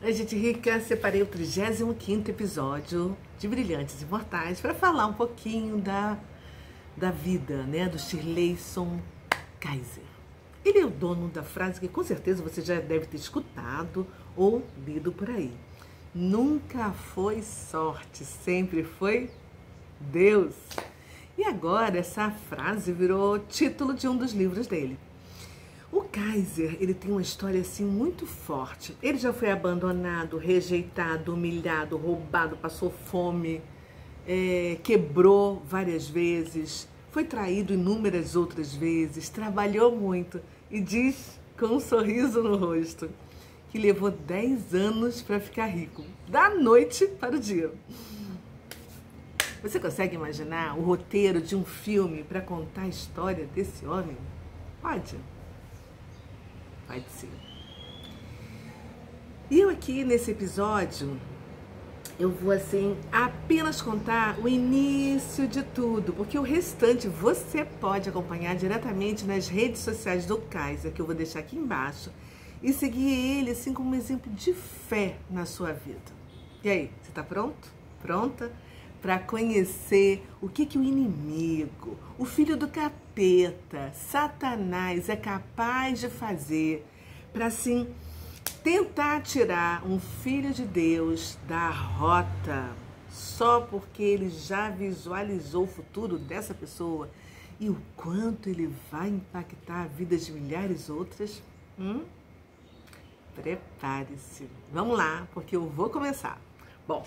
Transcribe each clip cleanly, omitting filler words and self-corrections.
Oi, gente rica, separei o 35º episódio de Brilhantes Imortais para falar um pouquinho da vida, né, do Shirleyson Kaiser. Ele é o dono da frase que com certeza você já deve ter escutado ou lido por aí. Nunca foi sorte, sempre foi Deus. E agora essa frase virou título de um dos livros dele. O Kaiser, ele tem uma história assim muito forte. Ele já foi abandonado, rejeitado, humilhado, roubado, passou fome, quebrou várias vezes, foi traído inúmeras outras vezes, trabalhou muito e diz com um sorriso no rosto que levou 10 anos para ficar rico, da noite para o dia. Você consegue imaginar o roteiro de um filme para contar a história desse homem? Pode. Pode ser. E eu aqui nesse episódio, eu vou assim apenas contar o início de tudo, porque o restante você pode acompanhar diretamente nas redes sociais do Kaiser, que eu vou deixar aqui embaixo, e seguir ele assim como um exemplo de fé na sua vida. E aí, você tá pronto? Pronta? Para conhecer o que o inimigo, o filho do capeta, Satanás é capaz de fazer para assim tentar tirar um filho de Deus da rota só porque ele já visualizou o futuro dessa pessoa e o quanto ele vai impactar a vida de milhares outras? Prepare-se. Vamos lá, porque eu vou começar. Bom,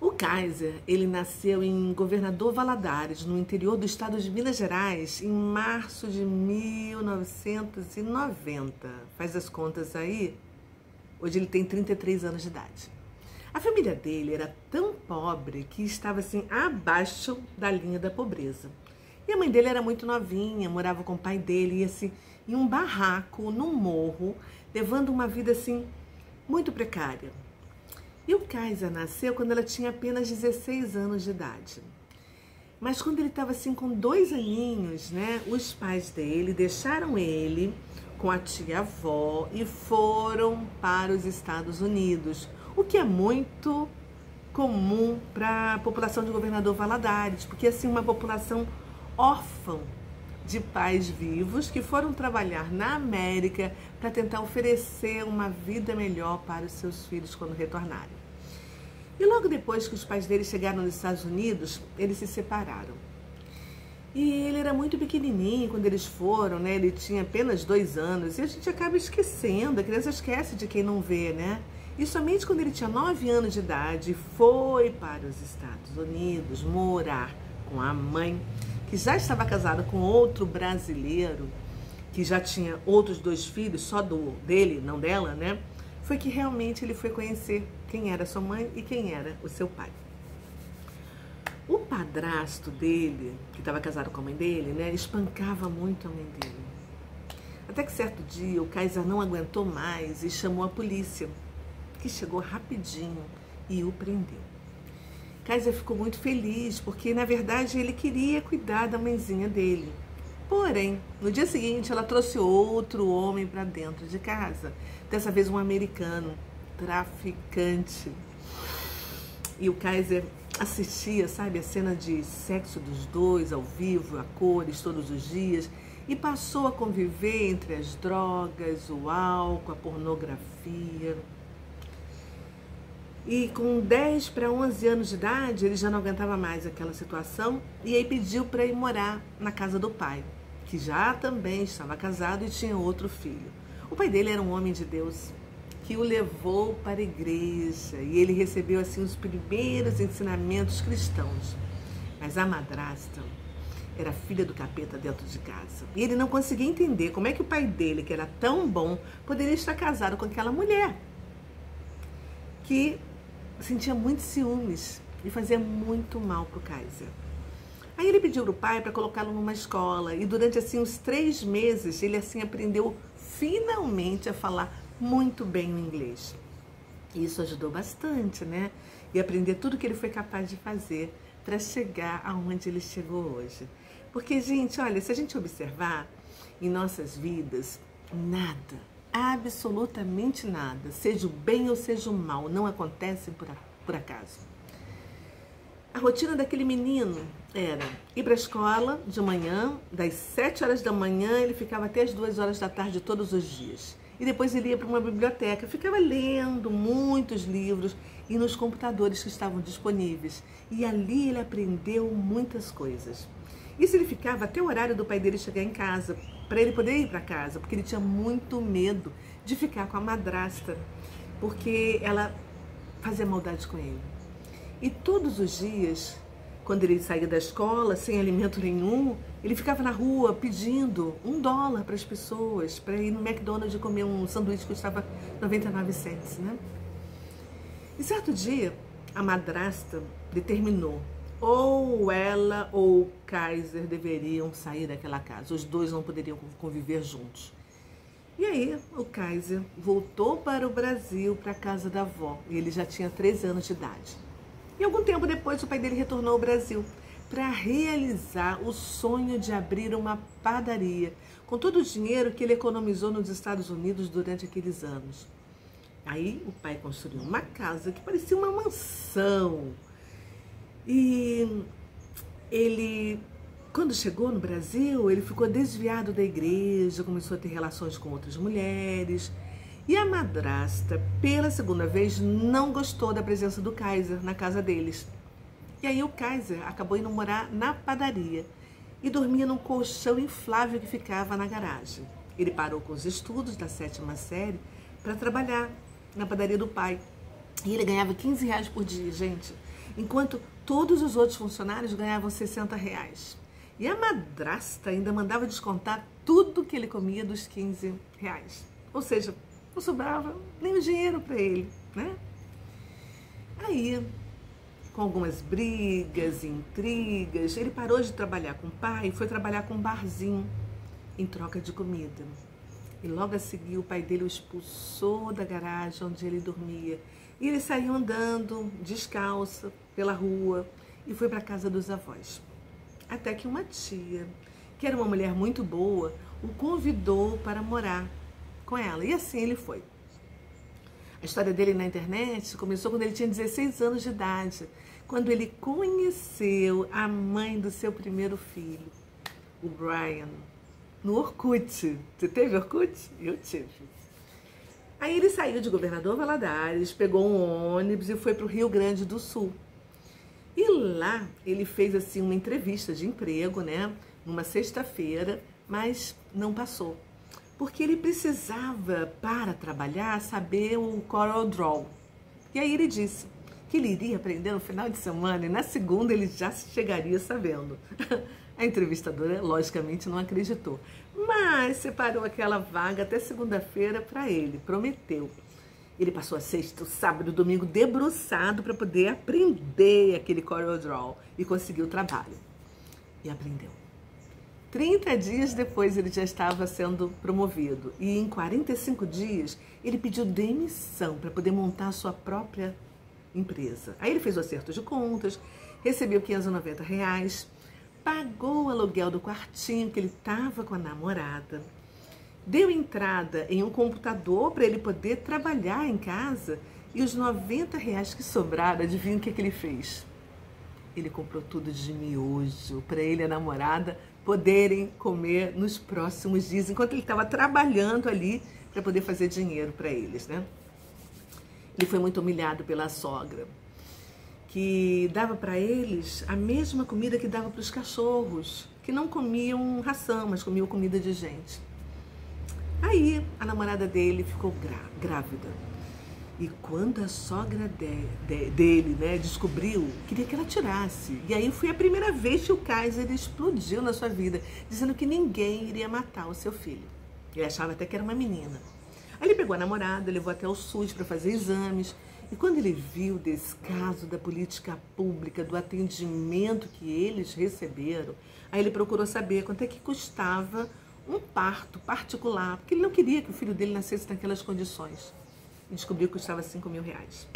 o Kaiser, ele nasceu em Governador Valadares, no interior do estado de Minas Gerais, em março de 1990. Faz as contas aí, hoje ele tem 33 anos de idade. A família dele era tão pobre que estava assim abaixo da linha da pobreza. E a mãe dele era muito novinha, morava com o pai dele, ia assim em um barraco, num morro, levando uma vida assim muito precária. E o Kaiser nasceu quando ela tinha apenas 16 anos de idade. Mas quando ele estava assim com 2 aninhos, né, os pais dele deixaram ele com a tia-avó e foram para os Estados Unidos, o que é muito comum para a população de Governador Valadares, porque assim uma população órfã de pais vivos que foram trabalhar na América para tentar oferecer uma vida melhor para os seus filhos quando retornarem. E logo depois que os pais dele chegaram nos Estados Unidos, eles se separaram. E ele era muito pequenininho quando eles foram, né? Ele tinha apenas 2 anos. E a gente acaba esquecendo, a criança esquece de quem não vê, né? E somente quando ele tinha 9 anos de idade, foi para os Estados Unidos morar com a mãe, que já estava casada com outro brasileiro, que já tinha outros 2 filhos, só dele, não dela, né? Foi que realmente ele foi conhecer quem era sua mãe e quem era o seu pai. O padrasto dele, que estava casado com a mãe dele, né, espancava muito a mãe dele. Até que certo dia o Kaiser não aguentou mais e chamou a polícia, que chegou rapidinho e o prendeu. Kaiser ficou muito feliz, porque na verdade ele queria cuidar da mãezinha dele. Porém, no dia seguinte ela trouxe outro homem para dentro de casa, dessa vez um americano, traficante. E o Kaiser assistia, sabe, a cena de sexo dos dois ao vivo, a cores, todos os dias, e passou a conviver entre as drogas, o álcool, a pornografia. E com 10 para 11 anos de idade, ele já não aguentava mais aquela situação e aí pediu para ir morar na casa do pai, que já também estava casado e tinha outro filho. O pai dele era um homem de Deus, que o levou para a igreja e ele recebeu assim os primeiros ensinamentos cristãos. Mas a madrasta era filha do capeta dentro de casa. E ele não conseguia entender como é que o pai dele, que era tão bom, poderia estar casado com aquela mulher, que sentia muitos ciúmes e fazia muito mal para o Kaiser. Aí ele pediu para o pai para colocá-lo numa escola e durante assim uns 3 meses ele assim aprendeu finalmente a falar muito bem o inglês. E isso ajudou bastante, né? E aprender tudo que ele foi capaz de fazer para chegar aonde ele chegou hoje. Porque, gente, olha, se a gente observar em nossas vidas, nada, Absolutamente nada, seja o bem ou seja o mal, não acontece por acaso. A rotina daquele menino era ir para a escola de manhã, das 7 horas da manhã ele ficava até as 2 horas da tarde todos os dias. E depois ele ia para uma biblioteca, ficava lendo muitos livros e nos computadores que estavam disponíveis. E ali ele aprendeu muitas coisas. Isso ele ficava até o horário do pai dele chegar em casa, para ele poder ir para casa, porque ele tinha muito medo de ficar com a madrasta, porque ela fazia maldade com ele. E todos os dias, quando ele saía da escola, sem alimento nenhum, ele ficava na rua pedindo $1 para as pessoas, para ir no McDonald's e comer um sanduíche que custava 99 cents, né? E certo dia, a madrasta determinou, ou ela ou o Kaiser deveriam sair daquela casa. Os dois não poderiam conviver juntos. E aí, o Kaiser voltou para o Brasil, para a casa da avó. E ele já tinha 13 anos de idade. E algum tempo depois, o pai dele retornou ao Brasil para realizar o sonho de abrir uma padaria, com todo o dinheiro que ele economizou nos Estados Unidos durante aqueles anos. Aí, o pai construiu uma casa que parecia uma mansão. E ele, quando chegou no Brasil, ele ficou desviado da igreja, começou a ter relações com outras mulheres. E a madrasta, pela segunda vez, não gostou da presença do Kaiser na casa deles. E aí o Kaiser acabou indo morar na padaria e dormia num colchão inflável que ficava na garagem. Ele parou com os estudos da 7ª série para trabalhar na padaria do pai. E ele ganhava R$15 por dia, gente, enquanto todos os outros funcionários ganhavam R$60. E a madrasta ainda mandava descontar tudo que ele comia dos R$15. Ou seja, não sobrava nem o dinheiro para ele, né? Aí, com algumas brigas e intrigas, ele parou de trabalhar com o pai e foi trabalhar com um barzinho em troca de comida. E logo a seguir o pai dele o expulsou da garagem onde ele dormia. E ele saiu andando descalço pela rua e foi para a casa dos avós. Até que uma tia, que era uma mulher muito boa, o convidou para morar com ela. E assim ele foi. A história dele na internet começou quando ele tinha 16 anos de idade, quando ele conheceu a mãe do seu primeiro filho, o Brian, no Orkut. Você teve Orkut? Eu tive. Aí ele saiu de Governador Valadares, pegou um ônibus e foi para o Rio Grande do Sul. E lá ele fez assim uma entrevista de emprego, né, numa sexta-feira, mas não passou. Porque ele precisava, para trabalhar, saber o CorelDRAW. E aí ele disse que ele iria aprender no final de semana e na segunda ele já chegaria sabendo. A entrevistadora, logicamente, não acreditou, mas separou aquela vaga até segunda-feira para ele, prometeu. Ele passou a sexta, o sábado, o domingo debruçado para poder aprender aquele CorelDRAW e conseguiu o trabalho. E aprendeu. 30 dias depois ele já estava sendo promovido e em 45 dias ele pediu demissão para poder montar a sua própria empresa. Aí ele fez o acerto de contas, recebeu R$590, pagou o aluguel do quartinho que ele estava com a namorada, deu entrada em um computador para ele poder trabalhar em casa e os R$90 que sobraram, adivinha o que ele fez? Ele comprou tudo de miojo para ele e a namorada poderem comer nos próximos dias, enquanto ele estava trabalhando ali para poder fazer dinheiro para eles, né? Ele foi muito humilhado pela sogra, que dava para eles a mesma comida que dava para os cachorros, que não comiam ração, mas comiam comida de gente. Aí a namorada dele ficou grávida. E quando a sogra dele, né, descobriu, queria que ela tirasse. E aí foi a primeira vez que o Kaiser explodiu na sua vida, dizendo que ninguém iria matar o seu filho. Ele achava até que era uma menina. Aí ele pegou a namorada, levou até o SUS para fazer exames. E quando ele viu o descaso da política pública, do atendimento que eles receberam, aí ele procurou saber quanto é que custava um parto particular, porque ele não queria que o filho dele nascesse naquelas condições. E descobriu que custava R$5.000.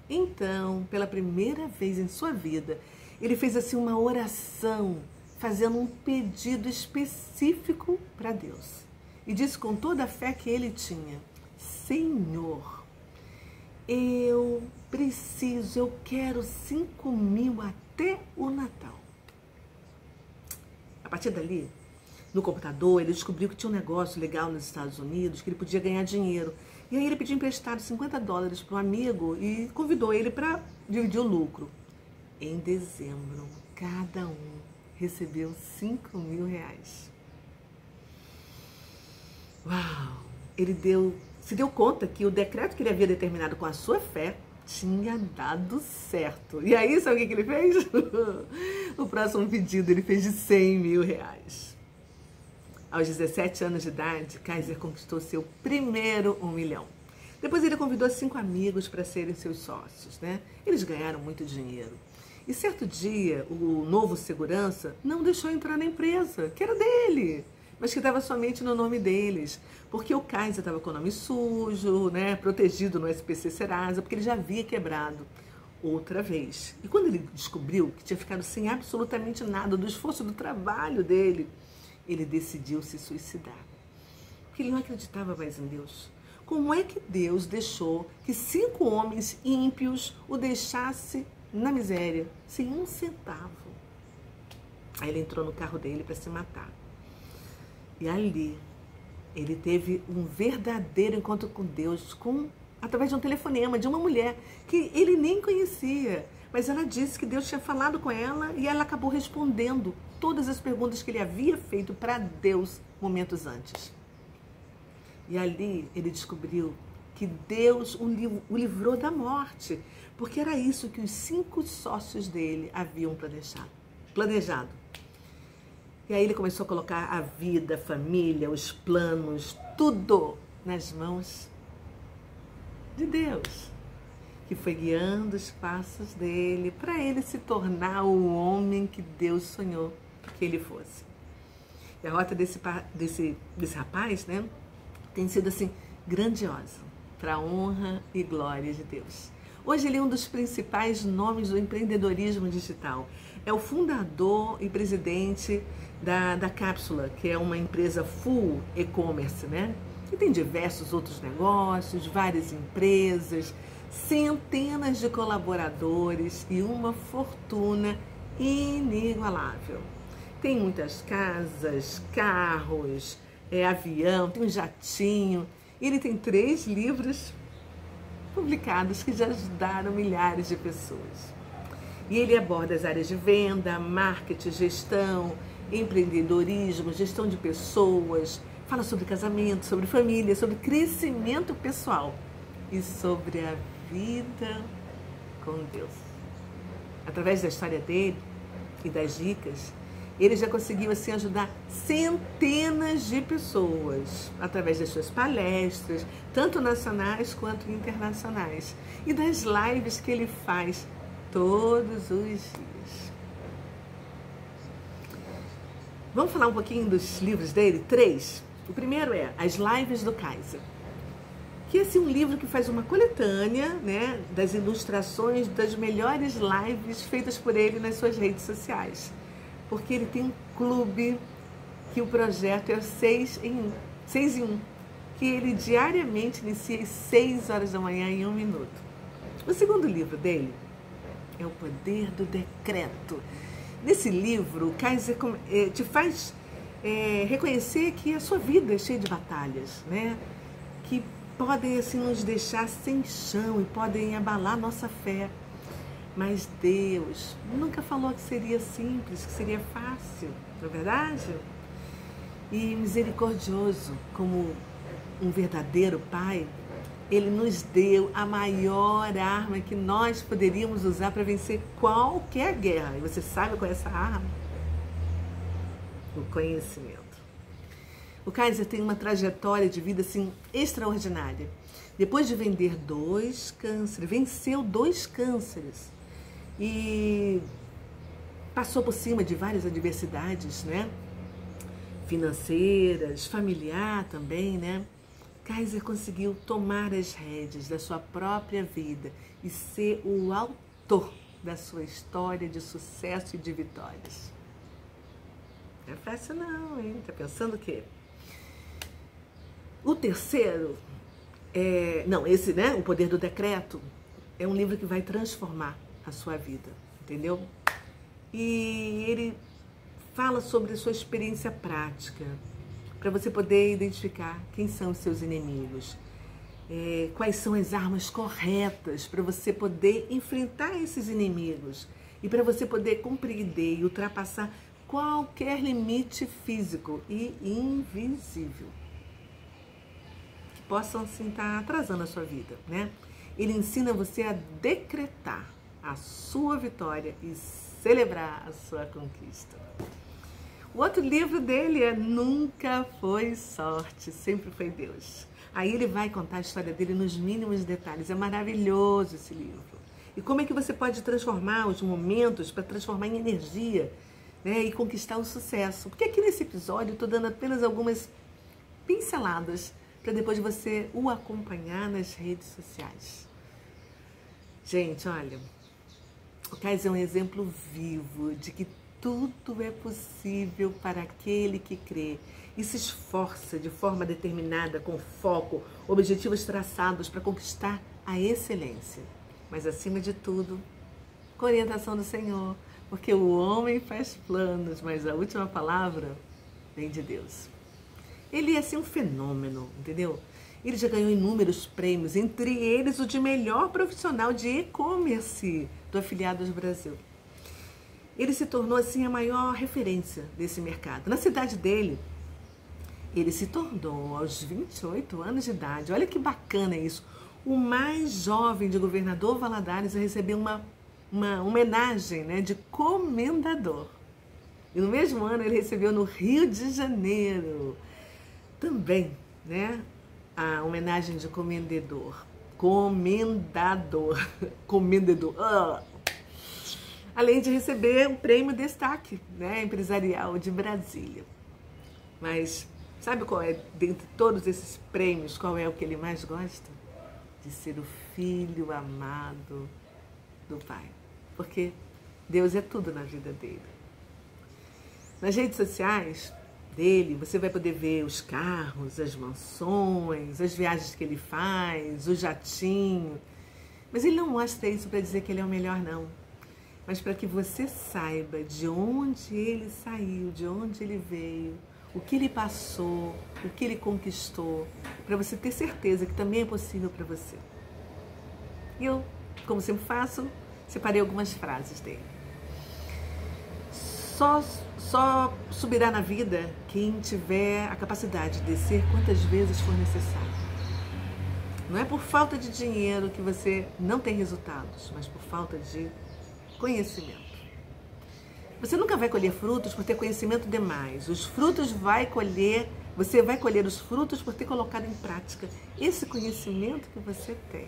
Então, pela primeira vez em sua vida, ele fez assim uma oração, fazendo um pedido específico para Deus. e disse com toda a fé que ele tinha: Senhor, eu quero 5.000 até o Natal. A partir dali, no computador, ele descobriu que tinha um negócio legal nos Estados Unidos, que ele podia ganhar dinheiro. E aí ele pediu emprestado $50 para um amigo e convidou ele para dividir o lucro. Em dezembro, cada um recebeu R$5.000. Uau! Ele se deu conta que o decreto que ele havia determinado com a sua fé tinha dado certo. E aí, sabe o que ele fez? O próximo pedido ele fez de R$100.000. Aos 17 anos de idade, Kaiser conquistou seu primeiro 1 milhão. Depois ele convidou 5 amigos para serem seus sócios, né? Eles ganharam muito dinheiro. E certo dia, o novo segurança não deixou entrar na empresa, que era dele, mas que estava somente no nome deles, porque o Kaiser estava com o nome sujo, né, protegido no SPC Serasa, porque ele já havia quebrado outra vez. E quando ele descobriu que tinha ficado sem absolutamente nada do esforço do trabalho dele, ele decidiu se suicidar, porque ele não acreditava mais em Deus. Como é que Deus deixou que 5 homens ímpios o deixasse na miséria, sem um centavo? Aí ele entrou no carro dele para se matar. E ali, ele teve um verdadeiro encontro com Deus, através de um telefonema de uma mulher que ele nem conhecia. Mas ela disse que Deus tinha falado com ela e ela acabou respondendo todas as perguntas que ele havia feito para Deus momentos antes. E ali ele descobriu que Deus o livrou da morte, porque era isso que os 5 sócios dele haviam planejado. E aí ele começou a colocar a vida, a família, os planos, tudo nas mãos de Deus, que foi guiando os passos dele para ele se tornar o homem que Deus sonhou que ele fosse. E a rota desse rapaz, né, tem sido assim grandiosa, para a honra e glória de Deus. Hoje ele é um dos principais nomes do empreendedorismo digital. É o fundador e presidente da Cápsula, que é uma empresa full e-commerce, né? E tem diversos outros negócios, várias empresas, centenas de colaboradores e uma fortuna inigualável. Tem muitas casas, carros, avião, tem um jatinho. E ele tem 3 livros publicados que já ajudaram milhares de pessoas. E ele aborda as áreas de venda, marketing, gestão, empreendedorismo, gestão de pessoas, fala sobre casamento, sobre família, sobre crescimento pessoal e sobre a vida com Deus. Através da história dele e das dicas, ele já conseguiu assim ajudar centenas de pessoas através das suas palestras, tanto nacionais quanto internacionais, e das lives que ele faz todos os dias. Vamos falar um pouquinho dos livros dele? 3. O primeiro é As Lives do Kaiser, que é assim, um livro que faz uma coletânea, né, das ilustrações das melhores lives feitas por ele nas suas redes sociais. Porque ele tem um clube que o projeto é 6 em 1, que ele diariamente inicia às 6 horas da manhã em 1 minuto. O segundo livro dele é O Poder do Decreto. Nesse livro, o Kaiser te faz reconhecer que a sua vida é cheia de batalhas, né? Que podem assim nos deixar sem chão e podem abalar nossa fé. Mas Deus nunca falou que seria simples, que seria fácil, não é verdade? E misericordioso, como um verdadeiro Pai, Ele nos deu a maior arma que nós poderíamos usar para vencer qualquer guerra. E você sabe qual é essa arma? O conhecimento. O Kaiser tem uma trajetória de vida assim extraordinária. Depois de venceu 2 cânceres. E passou por cima de várias adversidades, né? Financeiras, familiar também, né? Kaiser conseguiu tomar as rédeas da sua própria vida e ser o autor da sua história de sucesso e de vitórias. Não é fácil não, hein? Tá pensando o quê? O terceiro, esse, né, O Poder do Decreto, é um livro que vai transformar a sua vida, entendeu? E ele fala sobre a sua experiência prática, para você poder identificar quem são os seus inimigos, quais são as armas corretas para você poder enfrentar esses inimigos e para você poder compreender e ultrapassar qualquer limite físico e invisível que possam assim estar atrasando a sua vida, né? Ele ensina você a decretar a sua vitória e celebrar a sua conquista. O outro livro dele é Nunca Foi Sorte, Sempre Foi Deus. Aí ele vai contar a história dele nos mínimos detalhes. É maravilhoso esse livro. E como é que você pode transformar os momentos para transformar em energia, né, e conquistar o sucesso. Porque aqui nesse episódio eu estou dando apenas algumas pinceladas para depois você o acompanhar nas redes sociais. Gente, olha, o Kais é um exemplo vivo de que tudo é possível para aquele que crê e se esforça de forma determinada, com foco, objetivos traçados para conquistar a excelência. Mas, acima de tudo, com a orientação do Senhor, porque o homem faz planos, mas a última palavra vem de Deus. Ele é, assim, um fenômeno, entendeu? Ele já ganhou inúmeros prêmios, entre eles o de melhor profissional de e-commerce do Afiliados Brasil. Ele se tornou, assim, a maior referência desse mercado. Na cidade dele, ele se tornou, aos 28 anos de idade, olha que bacana isso, o mais jovem de Governador Valadares a receber uma homenagem, né, de comendador. E no mesmo ano ele recebeu no Rio de Janeiro também, né, a homenagem de comendador. Além de receber o prêmio Destaque, né, empresarial de Brasília. Mas sabe qual é, dentre todos esses prêmios, qual é o que ele mais gosta? De ser o filho amado do Pai. Porque Deus é tudo na vida dele. Nas redes sociais dele, você vai poder ver os carros, as mansões, as viagens que ele faz, o jatinho. Mas ele não mostra isso para dizer que ele é o melhor, não. Mas para que você saiba de onde ele saiu, de onde ele veio, o que ele passou, o que ele conquistou, para você ter certeza que também é possível para você. E eu, como sempre faço, separei algumas frases dele. Só subirá na vida quem tiver a capacidade de descer quantas vezes for necessário. Não é por falta de dinheiro que você não tem resultados, mas por falta de conhecimento. Você nunca vai colher frutos por ter conhecimento demais. Você vai colher os frutos por ter colocado em prática esse conhecimento que você tem.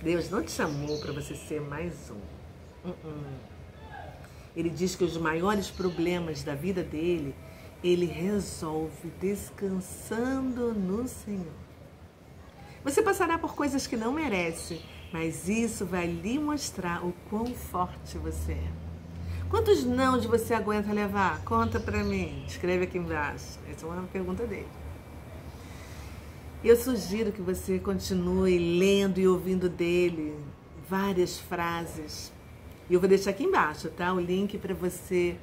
Deus não te chamou para você ser mais um. Ele diz que os maiores problemas da vida dele, ele resolve descansando no Senhor. Você passará por coisas que não merece, mas isso vai lhe mostrar o quão forte você é. Quantos nãos você aguenta levar? Conta pra mim. Escreve aqui embaixo. Essa é uma pergunta dele. Eu sugiro que você continue lendo e ouvindo dele várias frases. E eu vou deixar aqui embaixo, tá? O link para você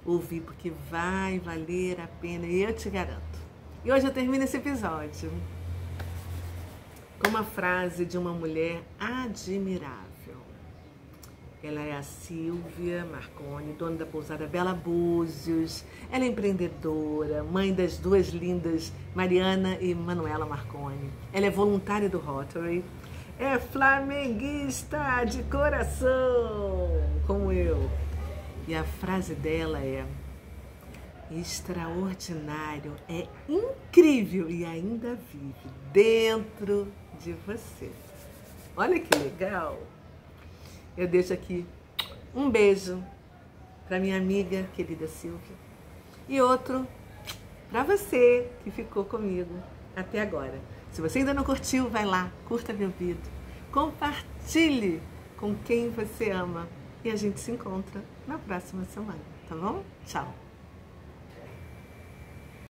ouvir, porque vai valer a pena, e eu te garanto. E hoje eu termino esse episódio com uma frase de uma mulher admirável. Ela é a Silvia Marconi, dona da pousada Bela Búzios. Ela é empreendedora, mãe das duas lindas, Mariana e Manuela Marconi. Ela é voluntária do Rotary. É flamenguista de coração, como eu. E a frase dela é: extraordinário, é incrível e ainda vive dentro de você. Olha que legal! Eu deixo aqui um beijo para minha amiga querida Silvia e outro para você que ficou comigo até agora. Se você ainda não curtiu, vai lá, curta meu vídeo, compartilhe com quem você ama e a gente se encontra na próxima semana, tá bom? Tchau!